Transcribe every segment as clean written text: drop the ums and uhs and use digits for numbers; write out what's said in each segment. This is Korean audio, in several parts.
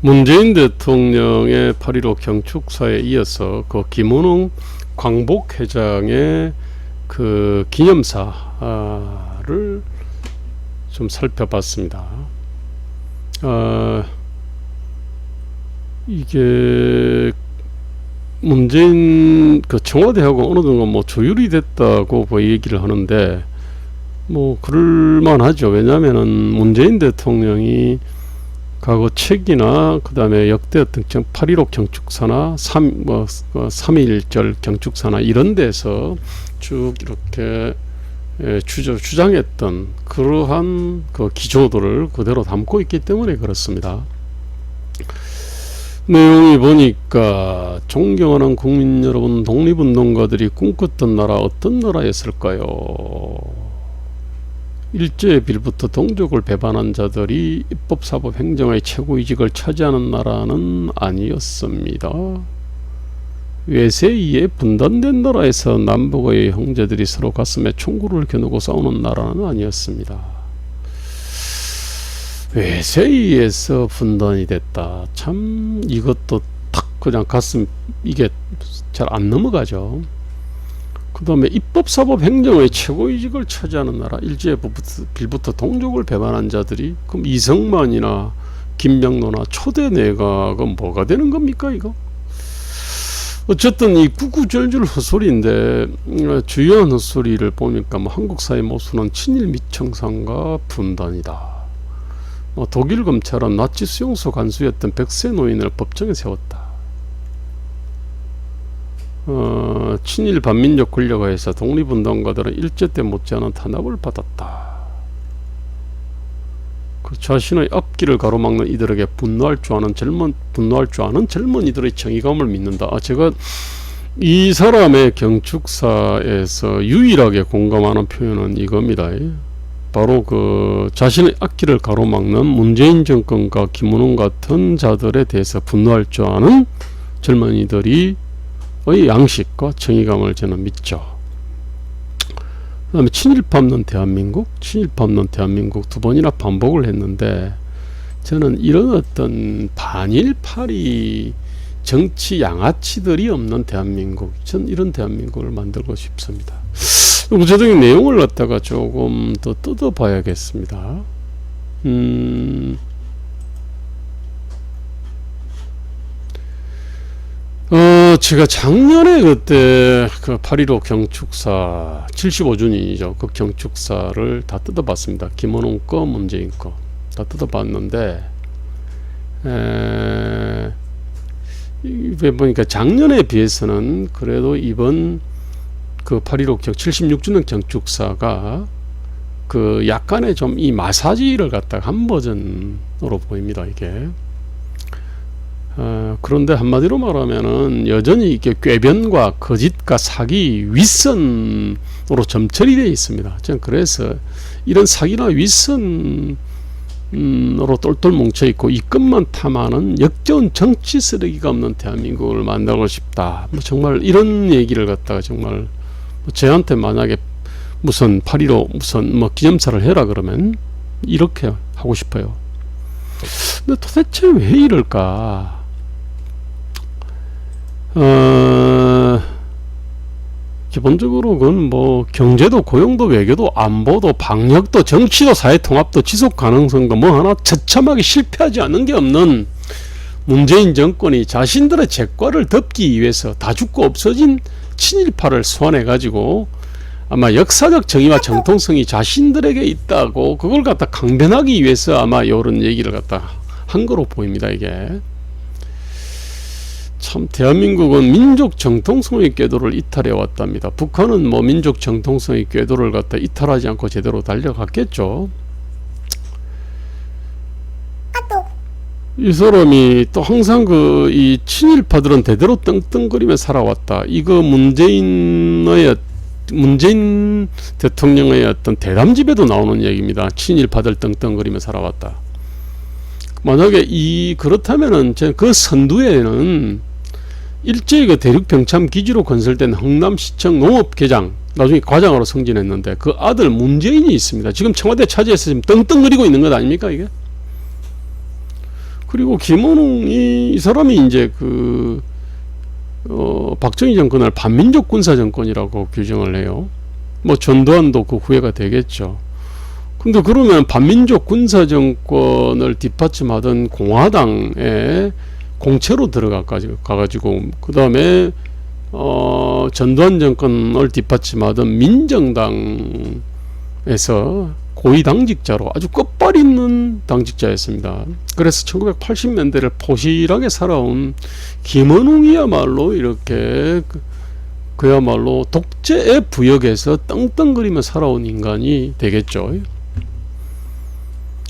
문재인 대통령의 8.15 경축사에 이어서 그 김원웅 광복회장의 그 기념사를 좀 살펴봤습니다. 이게 문재인 그 청와대하고 어느 정도 뭐 조율이 됐다고 뭐 얘기를 하는데 뭐 그럴만하죠. 왜냐하면은 문재인 대통령이 과거 책이나 그 다음에 역대 어떤 8.15 경축사나 3.1절 경축사나 이런 데서 쭉 이렇게 주장했던 그러한 그 기조들을 그대로 담고 있기 때문에 그렇습니다. 내용이 보니까 존경하는 국민 여러분, 독립운동가들이 꿈꿨던 나라 어떤 나라였을까요? 일제의 빌부터 동족을 배반한 자들이 입법, 사법, 행정의 최고위직을 차지하는 나라는 아니었습니다. 외세에 의해 분단된 나라에서 남북의 형제들이 서로 가슴에 총구를 겨누고 싸우는 나라는 아니었습니다. 외세에 의해서 분단이 됐다. 참 이것도 탁 그냥 가슴 이게 잘 안 넘어가죠. 그 다음에 입법, 사법, 행정의 최고위직을 차지하는 나라, 일제의 빌부터 동족을 배반한 자들이, 그럼 이승만이나 김명노나 초대 내각은 뭐가 되는 겁니까 이거? 어쨌든 이 구구절절 헛소리인데 주요한 헛소리를 보니까 뭐 한국 사회 모순은 친일 미청산과 분단이다. 독일 검찰은 나치 수용소 간수였던 백세 노인을 법정에 세웠다. 친일 반민족 권력화에서 독립운동가들은 일제 때 못지않은 탄압을 받았다. 그 자신의 앞길을 가로막는 이들에게 분노할 줄 아는 젊은이들의 정의감을 믿는다. 제가 이 사람의 경축사에서 유일하게 공감하는 표현은 이겁니다. 바로 그 자신의 앞길을 가로막는 문재인 정권과 김원웅 같은 자들에 대해서 분노할 줄 아는 젊은이들이 의 양식과 정의감을 저는 믿죠. 그 다음에 친일파 없는 대한민국 두 번이나 반복을 했는데 저는 이런 어떤 반일파리 정치 양아치들이 없는 대한민국, 전 이런 대한민국을 만들고 싶습니다. 구체적인 내용을 갖다가 조금 더 뜯어봐야겠습니다. 제가 작년에 그때 그 8.15 경축사 75주년이죠. 그 경축사를 다 뜯어봤습니다. 김원웅 거, 문재인 거 다 뜯어봤는데 보니까 작년에 비해서는 그래도 이번 그 8.15 76주년 경축사가 그 약간의 좀 이 마사지를 갖다가 한 버전으로 보입니다. 이게 그런데 한마디로 말하면은 여전히 이게 궤변과 거짓과 사기, 윗선으로 점철이 되어 있습니다. 저는 그래서 이런 사기나 윗선으로 똘똘 뭉쳐 있고 이끝만 탐하는 역겨운 정치 쓰레기가 없는 대한민국을 만들고 싶다. 뭐 정말 이런 얘기를 갖다가 정말 저한테 만약에 무슨 8.15 무슨 뭐 기념사를 해라 그러면 이렇게 하고 싶어요. 근데 도대체 왜 이럴까? 기본적으로 그건 뭐 경제도 고용도 외교도 안보도 방역도 정치도 사회통합도 지속가능성도 뭐 하나 처참하게 실패하지 않은 게 없는 문재인 정권이 자신들의 재과를 덮기 위해서 다 죽고 없어진 친일파를 소환해 가지고 아마 역사적 정의와 정통성이 자신들에게 있다고 그걸 갖다 강변하기 위해서 아마 이런 얘기를 갖다 한 거로 보입니다. 이게 참 대한민국은 민족 정통성의 궤도를 이탈해 왔답니다. 북한은 뭐 민족 정통성의 궤도를 갖다 이탈하지 않고 제대로 달려갔겠죠. 이 사람이 또 항상 그 이 친일파들은 대대로 떵떵거리며 살아왔다. 이거 문재인 대통령의 어떤 대담집에도 나오는 얘기입니다. 친일파들 떵떵거리며 살아왔다. 만약에 그렇다면은 그 선두에는 일제히 그 대륙병참 기지로 건설된 흥남시청 농업개장, 나중에 과장으로 승진했는데 그 아들 문재인이 있습니다. 지금 청와대 차지해서 지금 떵떵거리고 있는 것 아닙니까 이게? 그리고 김원웅이 이 사람이 이제 박정희 정권을 반민족 군사 정권이라고 규정을 해요. 뭐 전두환도 그 후회가 되겠죠. 근데 그러면 반민족 군사 정권을 뒷받침하던 공화당에 공채로 가가지고 그 다음에 전두환 정권을 뒷받침하던 민정당에서 고위 당직자로 아주 끝발 있는 당직자였습니다. 그래서 1980년대를 포실하게 살아온 김원웅이야말로 이렇게 그야말로 독재의 부역에서 떵떵거리며 살아온 인간이 되겠죠.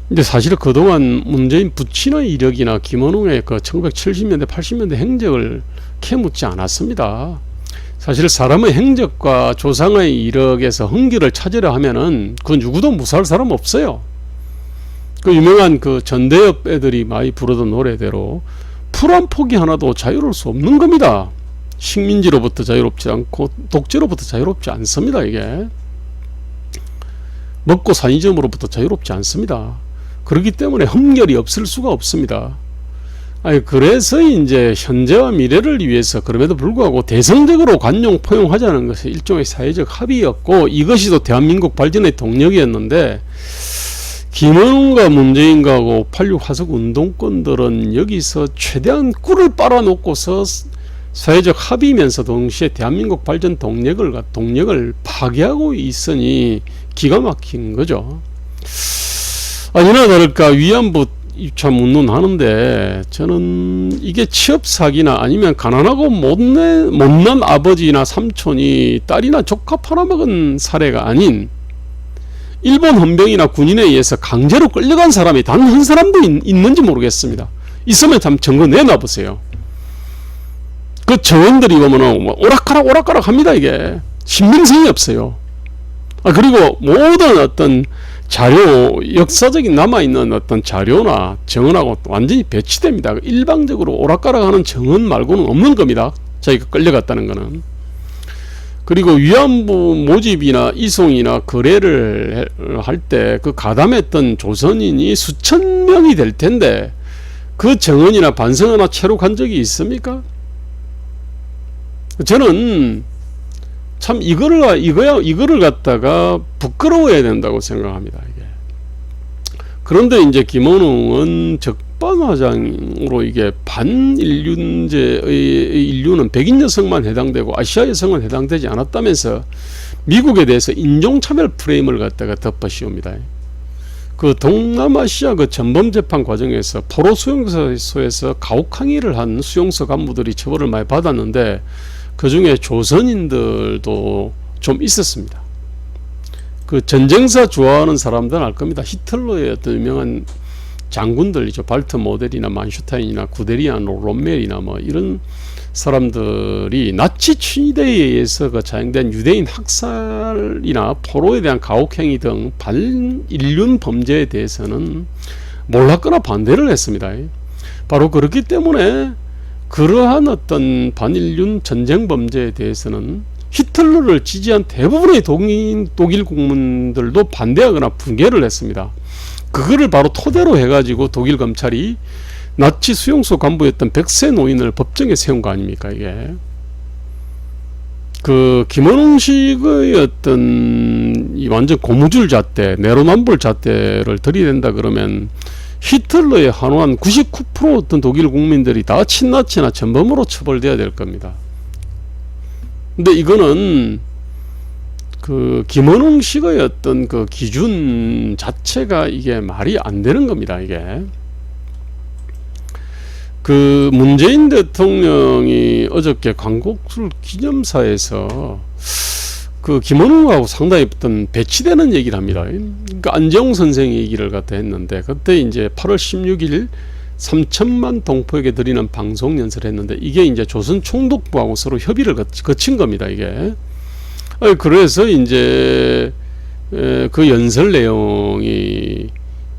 근데 사실 그동안 문재인 부친의 이력이나 김원웅의 그 1970년대 80년대 행적을 캐묻지 않았습니다. 사실 사람의 행적과 조상의 이력에서 흥기를 찾으려 하면은 그 누구도 무사할 사람 없어요. 그 유명한 그 전대엽 애들이 많이 부르던 노래대로 풀 한 포기 하나도 자유로울 수 없는 겁니다. 식민지로부터 자유롭지 않고 독재로부터 자유롭지 않습니다. 이게 먹고 사니점으로부터 자유롭지 않습니다. 그렇기 때문에 흠결이 없을 수가 없습니다. 그래서 이제 현재와 미래를 위해서 그럼에도 불구하고 대성적으로 관용 포용하자는 것이 일종의 사회적 합의였고 이것이 또 대한민국 발전의 동력이었는데 김원웅과 문재인과 5.86 화석 운동권들은 여기서 최대한 꿀을 빨아놓고서 사회적 합의면서 동시에 대한민국 발전 동력을 파괴하고 있으니 기가 막힌 거죠. 아니나 다를까 위안부 참 운운하는데 저는 이게 취업 사기나 아니면 가난하고 못난 아버지나 삼촌이 딸이나 조카 팔아먹은 사례가 아닌 일본 헌병이나 군인에 의해서 강제로 끌려간 사람이 단 한 사람도 있는지 모르겠습니다. 있으면 참 증거 내놔보세요. 그 정원들이 보면은 오락가락 합니다. 이게 신빙성이 없어요. 그리고 모든 어떤 자료, 역사적인 남아있는 어떤 자료나 정언하고 완전히 배치됩니다. 일방적으로 오락가락하는 정언 말고는 없는 겁니다. 자기가 끌려갔다는 거는. 그리고 위안부 모집이나 이송이나 거래를 할 때 그 가담했던 조선인이 수천 명이 될 텐데 그 정언이나 반성이나 체록한 적이 있습니까? 저는 참 이거를 갖다가 부끄러워야 된다고 생각합니다. 이게. 그런데 이제 김원웅은 적반하장으로 이게 반인륜제의 인류는 백인 여성만 해당되고 아시아 여성은 해당되지 않았다면서 미국에 대해서 인종차별 프레임을 갖다가 덮어 씌웁니다. 그 동남아시아 그 전범재판 과정에서 포로 수용소에서 가혹 항의를 한 수용소 간부들이 처벌을 많이 받았는데 그 중에 조선인들도 좀 있었습니다. 그 전쟁사 좋아하는 사람들은 알 겁니다. 히틀러의 어떤 유명한 장군들이죠. 발트 모델이나 만슈타인이나 구데리안 롬멜이나 뭐 이런 사람들이 나치 친위대에 의해서 그 자행된 유대인 학살이나 포로에 대한 가혹행위 등 반인륜 범죄에 대해서는 몰랐거나 반대를 했습니다. 바로 그렇기 때문에 그러한 어떤 반인륜 전쟁 범죄에 대해서는 히틀러를 지지한 대부분의 독일 국민들도 반대하거나 붕괴를 했습니다. 그거를 바로 토대로 해가지고 독일 검찰이 나치 수용소 간부였던 백세 노인을 법정에 세운 거 아닙니까? 이게 그 김원웅식의 어떤 이 완전 고무줄 잣대, 내로남불 잣대를 들이댄다 그러면 히틀러에 한한 99% 어떤 독일 국민들이 다 친나치나 전범으로 처벌돼야 될 겁니다. 근데 이거는 그 김원웅식의 어떤 그 기준 자체가 이게 말이 안 되는 겁니다. 이게 그 문재인 대통령이 어저께 광복절 기념사에서 그 김원웅하고 상당히 어떤 배치되는 얘기를 합니다. 그러니까 안재홍 선생 얘기를 갖다 했는데 그때 이제 8월 16일 3천만 동포에게 드리는 방송 연설을 했는데 이게 이제 조선 총독부하고 서로 협의를 거친 겁니다. 이게 그래서 이제 그 연설 내용이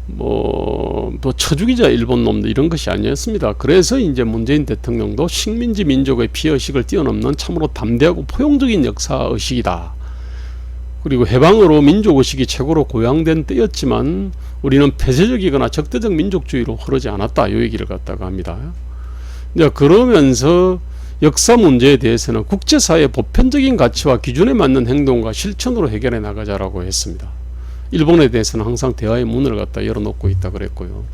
뭐 쳐죽이자 일본 놈들 이런 것이 아니었습니다. 그래서 이제 문재인 대통령도 식민지 민족의 피의식을 뛰어넘는 참으로 담대하고 포용적인 역사의식이다. 그리고 해방으로 민족의식이 최고로 고양된 때였지만 우리는 폐쇄적이거나 적대적 민족주의로 흐르지 않았다, 이 얘기를 갖다가 합니다. 이제 그러면서 역사 문제에 대해서는 국제사회의 보편적인 가치와 기준에 맞는 행동과 실천으로 해결해 나가자라고 했습니다. 일본에 대해서는 항상 대화의 문을 갖다 열어놓고 있다 그랬고요.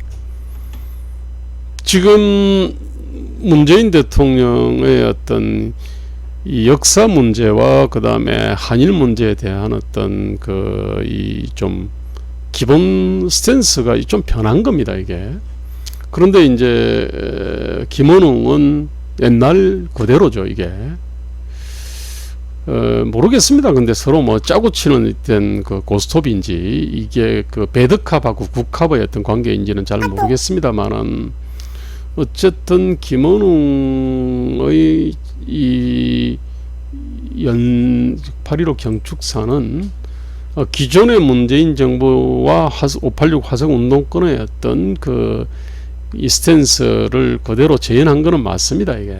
지금 문재인 대통령의 어떤 이 역사 문제와 그 다음에 한일 문제에 대한 어떤 이 좀 기본 스탠스가 좀 변한 겁니다, 이게. 그런데 이제 김원웅은 옛날 그대로죠, 이게. 모르겠습니다. 근데 서로 뭐 짜고 치는 어떤 그 고스톱인지 이게 그 배드캅하고 굿캅의 어떤 관계인지는 잘 모르겠습니다만은 어쨌든 김원웅의 이 8.15 경축사는 기존의 문재인 정부와 5.86 화성 운동권의 어떤 이 스탠스를 그대로 재현한 것은 맞습니다, 이게.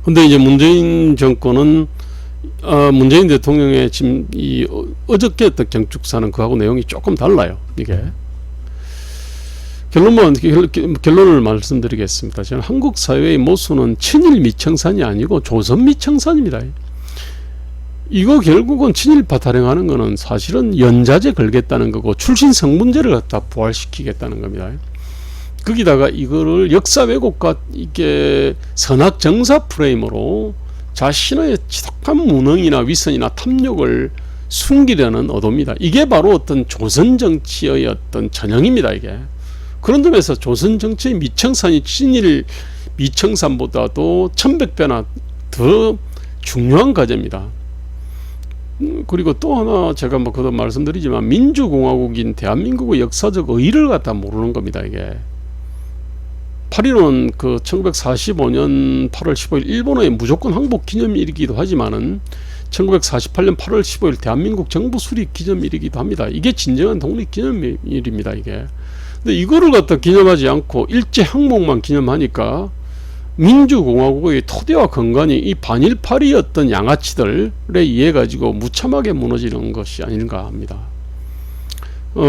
근데 이제 문재인 정권은 문재인 대통령의 지금 어저께 했던 경축사는 그하고 내용이 조금 달라요, 이게. 결론을 말씀드리겠습니다. 저는 한국 사회의 모순은 친일 미청산이 아니고 조선 미청산입니다. 이거 결국은 친일파 타령하는 거는 사실은 연자제 걸겠다는 거고 출신 성문제를 갖다 부활시키겠다는 겁니다. 거기다가 이거를 역사 왜곡과 이게 선악 정사 프레임으로 자신의 지독한 무능이나 위선이나 탐욕을 숨기려는 의도입니다. 이게 바로 어떤 조선 정치의 어떤 전형입니다, 이게. 그런 점에서 조선 정치의 미청산이 친일 미청산보다도 1100배나 더 중요한 과제입니다. 그리고 또 하나 제가 뭐 그도 말씀드리지만 민주공화국인 대한민국의 역사적 의의를 갖다 모르는 겁니다, 이게. 8.15는 1945년 8월 15일 일본의 무조건 항복 기념일이기도 하지만은 1948년 8월 15일 대한민국 정부 수립 기념일이기도 합니다. 이게 진정한 독립 기념일입니다, 이게. 근데 이거를 갖다 기념하지 않고 일제 항복만 기념하니까 민주공화국의 토대와 근간이 이 반일파리였던 양아치들에 의해 가지고 무참하게 무너지는 것이 아닌가 합니다.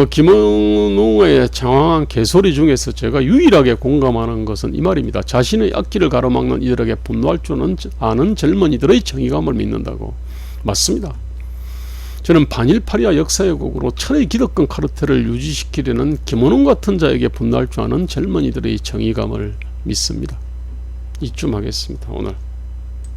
김원웅의 장황한 개소리 중에서 제가 유일하게 공감하는 것은 이 말입니다. 자신의 앞길을 가로막는 이들에게 분노할 줄 아는 젊은이들의 정의감을 믿는다고. 맞습니다. 저는 반일파리와 역사왜곡으로 천의 기득권 카르텔을 유지시키려는 김원웅 같은 자에게 분노할 줄 아는 젊은이들의 정의감을 믿습니다. 이쯤 하겠습니다, 오늘.